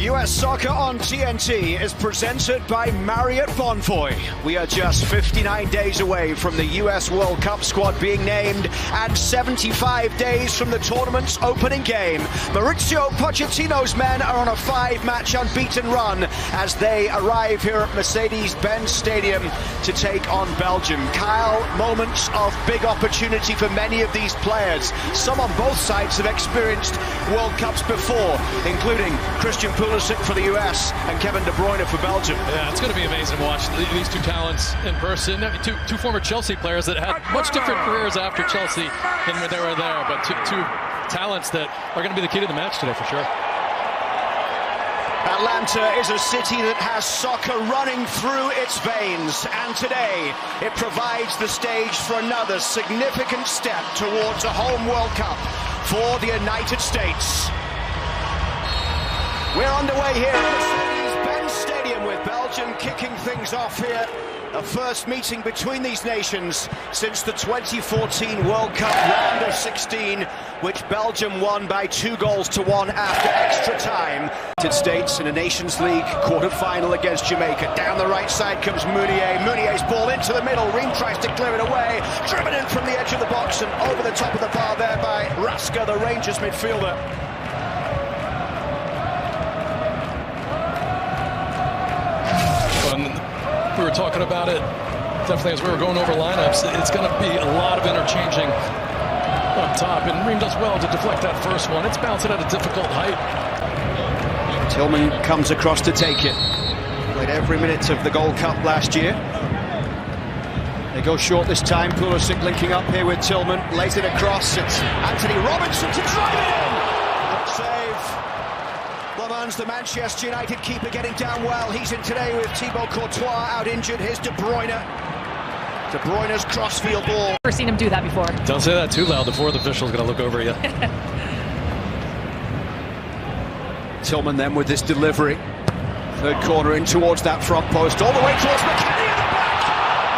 US Soccer on TNT is presented by Marriott Bonvoy. We are just 59 days away from the US World Cup squad being named and 75 days from the tournament's opening game. Mauricio Pochettino's men are on a 5-match unbeaten run as they arrive here at Mercedes-Benz Stadium to take on Belgium. Kyle, moments of big opportunity for many of these players. Some on both sides have experienced World Cups before, including Christian Pulisic for the US and Kevin De Bruyne for Belgium. Yeah, it's going to be amazing to watch these two talents in person. Two former Chelsea players that had much different careers after Chelsea than when they were there, but two talents that are going to be the key to the match today for sure. Atlanta is a city that has soccer running through its veins, and today it provides the stage for another significant step towards a home World Cup for the United States. We're underway here at Mercedes-Benz Stadium with Belgium kicking things off here. A first meeting between these nations since the 2014 World Cup round of 16, which Belgium won by 2-1 after extra time. United States in a Nations League quarter-final against Jamaica. Down the right side comes Meunier. Meunier's ball into the middle. Ream tries to clear it away. Driven in from the edge of the box and over the top of the bar there by Raska, the Rangers midfielder. We were talking about it definitely as we were going over lineups. It's going to be a lot of interchanging up top, and Ream does well to deflect that first one. It's bouncing at a difficult height. Tillman comes across to take it. Played every minute of the Gold Cup last year. They go short this time. Pulisic linking up here with Tillman. Lays it across. It's Anthony Robinson to drive it in. Good save. The Manchester United keeper getting down well. He's in today with Thibaut Courtois out injured. Here's De Bruyne. De Bruyne's crossfield ball. Never seen him do that before. Don't say that too loud. The fourth official's going to look over you. Tillman then with this delivery. Third corner in towards that front post. All the way towards McKennie at the back.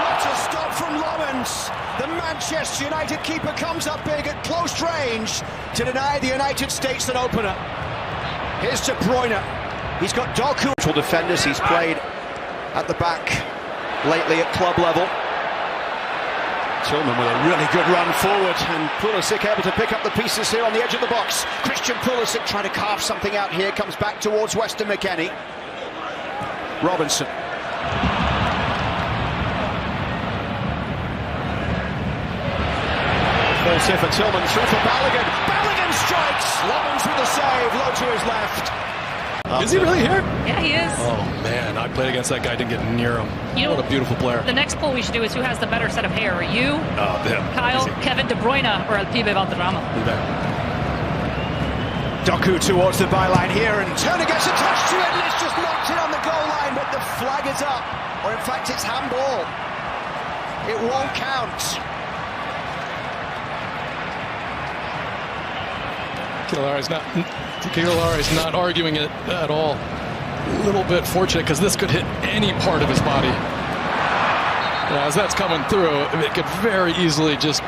What a stop from Lawrence. The Manchester United keeper comes up big at close range to deny the United States an opener. Here's De Bruyne. He's got Doku. Defenders he's played at the back lately at club level. Tillman with a really good run forward, and Pulisic able to pick up the pieces here on the edge of the box. Christian Pulisic trying to carve something out here, comes back towards Weston McKennie. Robinson. Falls here for Tillman, through for Balogun. Balogun strikes! Lovins with the save, low to his left. Is he really here? Yeah, he is. Oh, man, I played against that guy, didn't get near him. What a beautiful player. The next poll we should do is who has the better set of hair, you, Kyle, easy. Kevin De Bruyne, or El Pibe Valderrama. Doku towards the byline here, and Turner gets a touch to it, and it's just knocked in on the goal line, but the flag is up. Or in fact, it's handball. It won't count. Ketelaere is not arguing it at all. A little bit fortunate because this could hit any part of his body. Yeah, as that's coming through, it could very easily just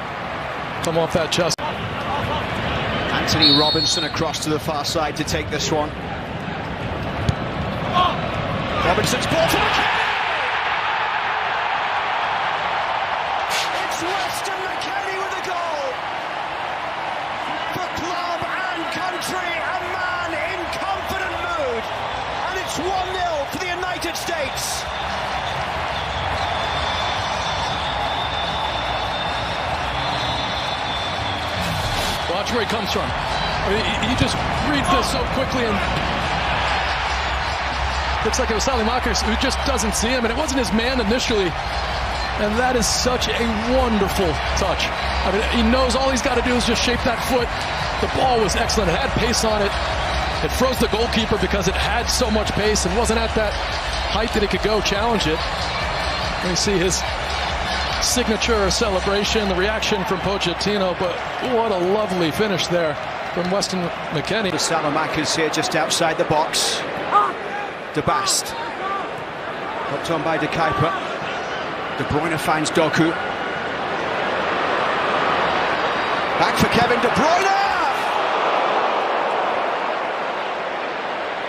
come off that chest. Anthony Robinson across to the far side to take this one. Robinson's ball to McKennie! It's Weston McKennie with a goal! For club and country, a man in confident mood, and it's 1-0 for the United States. Watch where he comes from. I mean, he just reads this so quickly, and looks like it was Salimakers who just doesn't see him, and it wasn't his man initially. And that is such a wonderful touch. I mean, he knows all he's got to do is just shape that foot. The ball was excellent. It had pace on it. It froze the goalkeeper because it had so much pace and wasn't at that height that it could go challenge it. And you see his signature celebration, the reaction from Pochettino, but what a lovely finish there from Weston McKennie. Salamakers here just outside the box. De Bast. Hooked on by De Kuiper. De Bruyne finds Doku. Back for Kevin De Bruyne!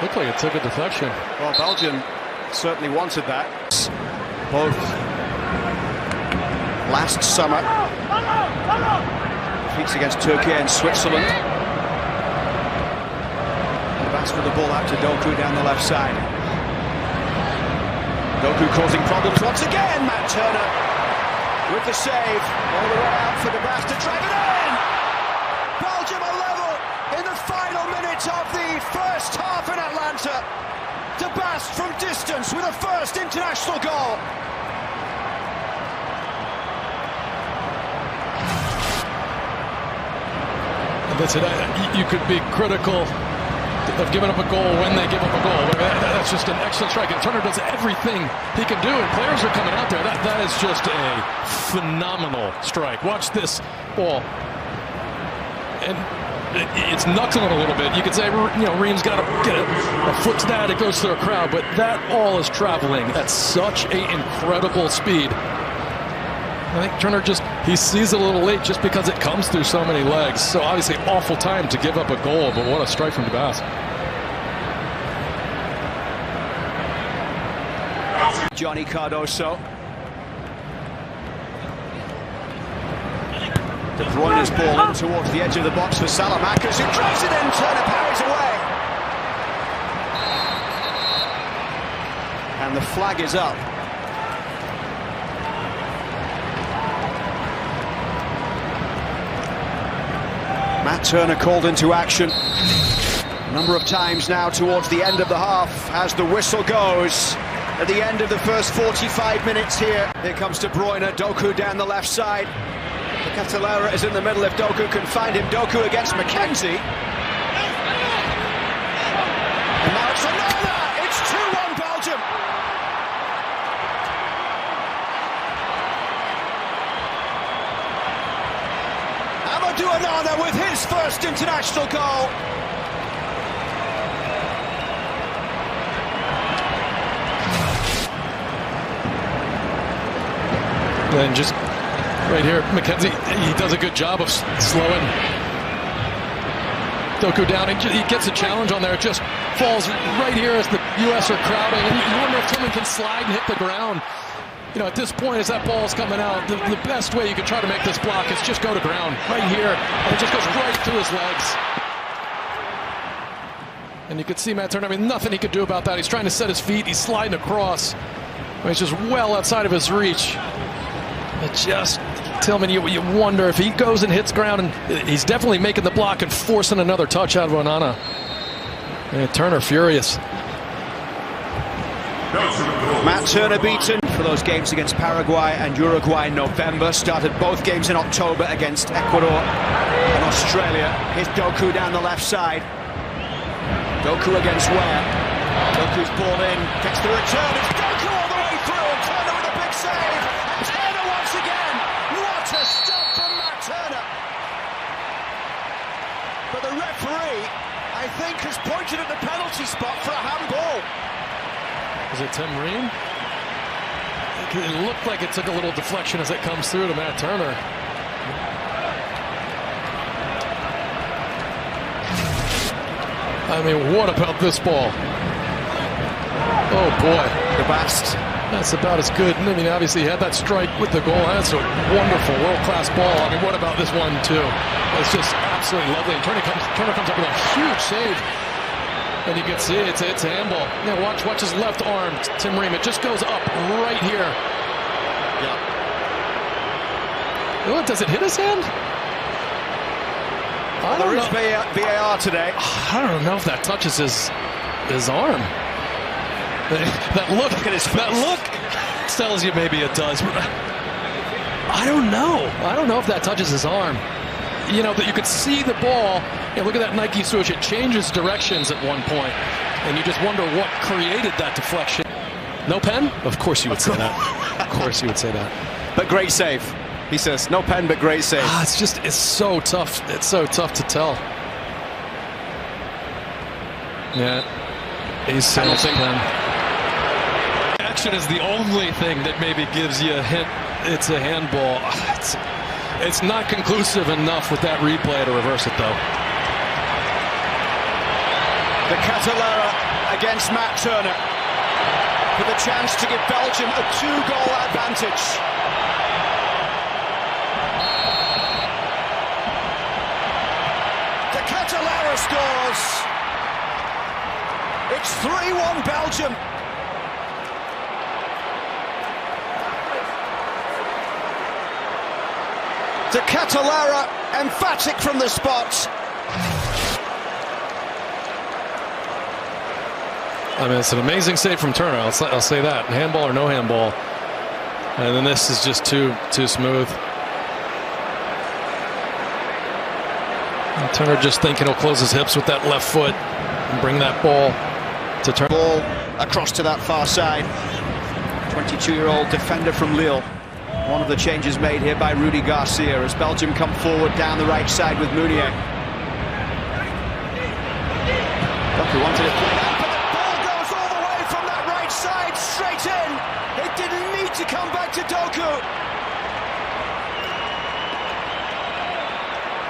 Looked like it took a deflection. Well, Belgium certainly wanted that. Both last summer. Defeats against Turkey and Switzerland. That's with the ball out to Doku down the left side. Doku causing problems once again. Matt Turner with the save. All the way out for the Bast to drive it in. Belgium are level in the final minutes of the first half in Atlanta. De Bast from distance with a first international goal. That's it. You could be critical of giving up a goal when they give up a goal. That's just an excellent strike. And Turner does everything he can do, and players are coming out there. That is just a phenomenal strike. Watch this ball. And it's knuckling a little bit. You could say, you know, Ream's got to get a foot to that. It goes through a crowd, but that ball is traveling at such an incredible speed. I think Turner he sees it a little late just because it comes through so many legs. So obviously awful time to give up a goal, but what a strike from De Bast. Johnny Cardoso. De Bruyne's ball in towards the edge of the box for Salamakers, who drives it in. Turner parries away. And the flag is up. Matt Turner called into action a number of times now towards the end of the half as the whistle goes at the end of the first 45 minutes here. Here comes De Bruyne, Doku down the left side. Ketelaere is in the middle if Doku can find him. Doku against McKenzie. And now it's another! It's 2-1 Belgium! Onana with his first international goal. And just right here, McKenzie, he does a good job of slowing Doku down. He gets a challenge on there. It just falls right here as the U.S. are crowding. And you wonder if Tillman can slide and hit the ground. You know, at this point, as that ball's coming out, the best way you can try to make this block is just go to ground right here, and it just goes right through his legs. And you could see Matt Turner, I mean, nothing he could do about that. He's trying to set his feet, he's sliding across. I mean, it's just well outside of his reach. It just, Tillman, you wonder if he goes and hits ground, and he's definitely making the block and forcing another touch out of Onana. And Turner furious. Matt Turner beaten for those games against Paraguay and Uruguay in November. Started both games in October against Ecuador and Australia. Here's Doku down the left side. Doku against Ware. Doku's ball in, gets the return. It's Doku all the way through. Turner with a big save. And Turner once again. What a stop from Matt Turner. But the referee, I think, has pointed at the penalty spot for a handball. Is it Tim Ream? It looked like it took a little deflection as it comes through to Matt Turner. I mean, what about this ball? Oh boy. De Bast. That's about as good. I mean, obviously he had that strike with the goal. That's a wonderful, world-class ball. I mean, what about this one too? It's just absolutely lovely. And Turner comes up with a huge save. And you can see it's a handball. Yeah, watch his left arm, Tim Ream. It just goes up right here. Yeah. Oh, does it hit his hand? There is VAR today. I don't know if that touches his arm. That look at his face. That look tells you maybe it does. I don't know. I don't know if that touches his arm. You know, that you could see the ball. Yeah, look at that Nike swoosh. It changes directions at one point, and you just wonder what created that deflection. No pen? Of course you would say that. Of course you would say that. But great save. He says, no pen, but great save. It's so tough. It's so tough to tell. Yeah, he's saying pen. Action is the only thing that maybe gives you a hint it's a handball. It's not conclusive enough with that replay to reverse it, though. The Ketelaere against Matt Turner, with a chance to give Belgium a 2-goal advantage. The Ketelaere scores. It's 3-1 Belgium. The Ketelaere emphatic from the spot. I mean, it's an amazing save from Turner. I'll say that. Handball or no handball. And then this is just too smooth. And Turner just thinking he'll close his hips with that left foot and bring that ball to Turner. Ball across to that far side. 22-year-old defender from Lille. One of the changes made here by Rudy Garcia as Belgium come forward down the right side with Meunier. Doku wanted it played out, but the ball goes all the way from that right side straight in. It didn't need to come back to Doku.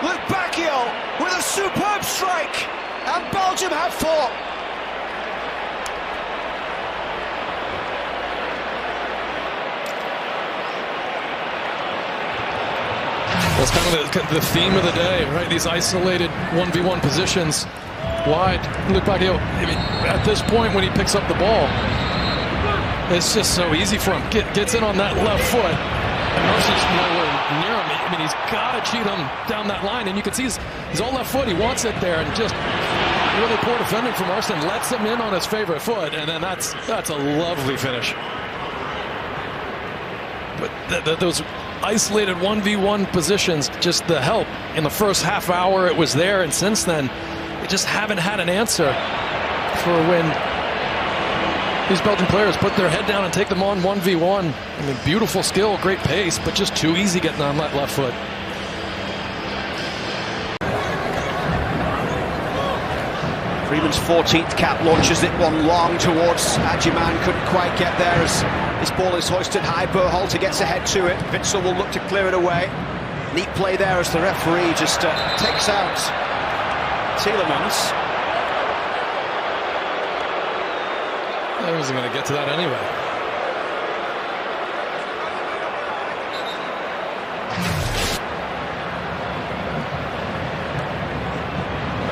Luke Bacchio with a superb strike, and Belgium have 4. That's kind of the theme of the day, right? These isolated 1v1 positions wide. Luke Bacchio, I mean, at this point when he picks up the ball, it's just so easy for him. Gets in on that left foot, and Mercy's nowhere near him. I mean, he's got to cheat him down that line, and you can see his own left foot. He wants it there, and just really poor defending from Arsene lets him in on his favorite foot, and then that's a lovely finish. But those isolated 1v1 positions, just the help in the first half hour it was there, and since then they just haven't had an answer for when these Belgian players put their head down and take them on 1v1. I mean, beautiful skill, great pace, but just too easy getting on that left foot. Freeman's 14th cap launches it one long towards Adjiman, couldn't quite get there as this ball is hoisted high. Berhalter gets ahead to it. Witsel will look to clear it away. Neat play there as the referee just takes out Tielemans. I wasn't going to get to that anyway.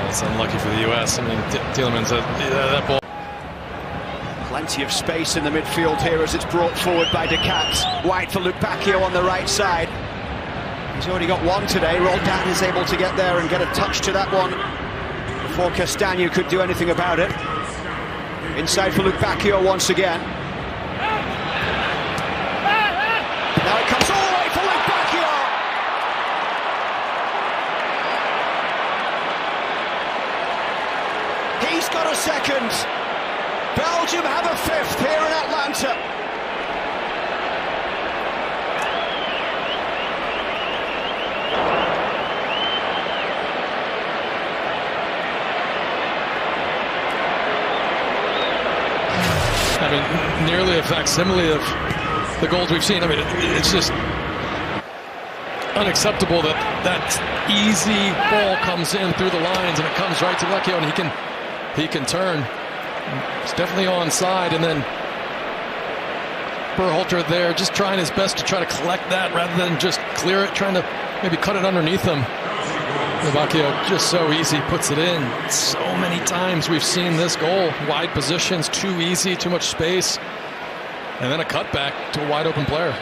It's unlucky for the US. I mean, Tielemans, that ball. Plenty of space in the midfield here as it's brought forward by De Cat. Wide for Luke Bacchio on the right side. He's already got one today. Roldan is able to get there and get a touch to that one before Castagna could do anything about it. Inside for Luke Bacchio once again. Now it comes all the way for Luke Bacchio. He's got a second. Belgium have a 5th here in Atlanta. I mean, nearly a facsimile of the goals we've seen. I mean, it's just unacceptable that that easy ball comes in through the lines and it comes right to Bacchio, and he can turn. It's definitely onside, and then Berhalter there just trying his best to try to collect that rather than just clear it, trying to maybe cut it underneath him. Bacchio just so easy, puts it in. So many times we've seen this goal. Wide positions, too easy, too much space. And then a cutback to a wide open player.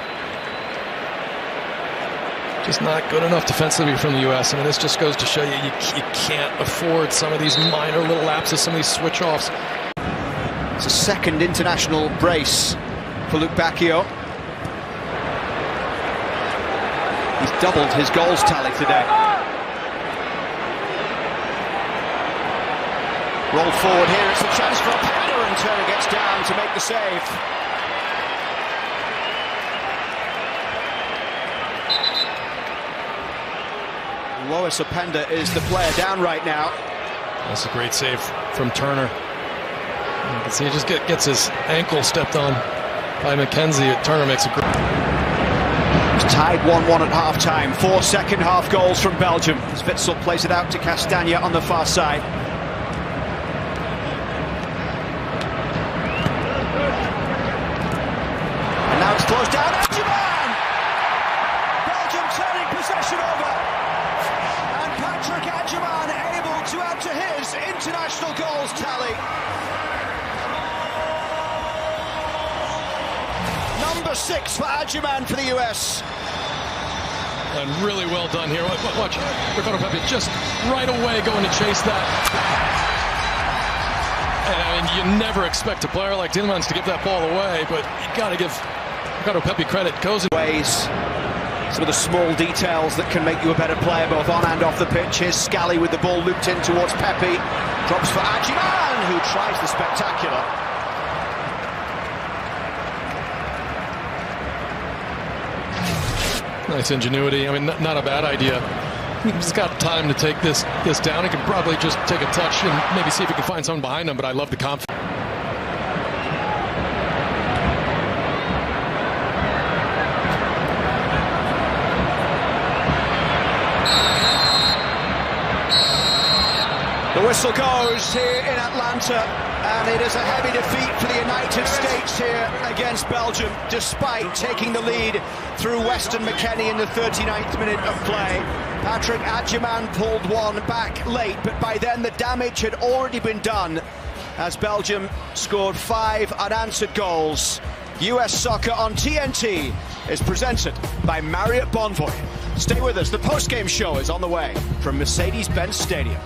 Just not good enough defensively from the US. I mean, this just goes to show you can't afford some of these minor little lapses, some of these switch-offs. It's a second international brace for Luke Bacchio. He's doubled his goals tally today. Rolled forward here, it's a chance for a header, and Turner gets down to make the save. Lois Openda is the player down right now. That's a great save from Turner. You can see he just gets his ankle stepped on by McKenzie. Turner makes a great... It's tied 1-1 at half-time. 4 second-half goals from Belgium as Witsel plays it out to Castagna on the far side. Patrick Adjaman able to add to his international goals tally. Number 6 for Adjaman for the US. And really well done here. Watch, Ricardo Pepi just right away going to chase that. And you never expect a player like Tillman to give that ball away, but you got to give Ricardo Pepi credit. Goes in ways. Some of the small details that can make you a better player, both on and off the pitch. Here's Scally with the ball looped in towards Pepi. Drops for Adjaman, who tries the spectacular. Nice ingenuity. I mean, not a bad idea. He's got time to take this down. He can probably just take a touch and maybe see if he can find someone behind him, but I love the confidence. The whistle goes here in Atlanta, and it is a heavy defeat for the United States here against Belgium, despite taking the lead through Weston McKennie in the 39th minute of play. Patrick Adjaman pulled one back late, but by then the damage had already been done as Belgium scored 5 unanswered goals. US Soccer on TNT is presented by Marriott Bonvoy. Stay with us, the post-game show is on the way from Mercedes-Benz Stadium.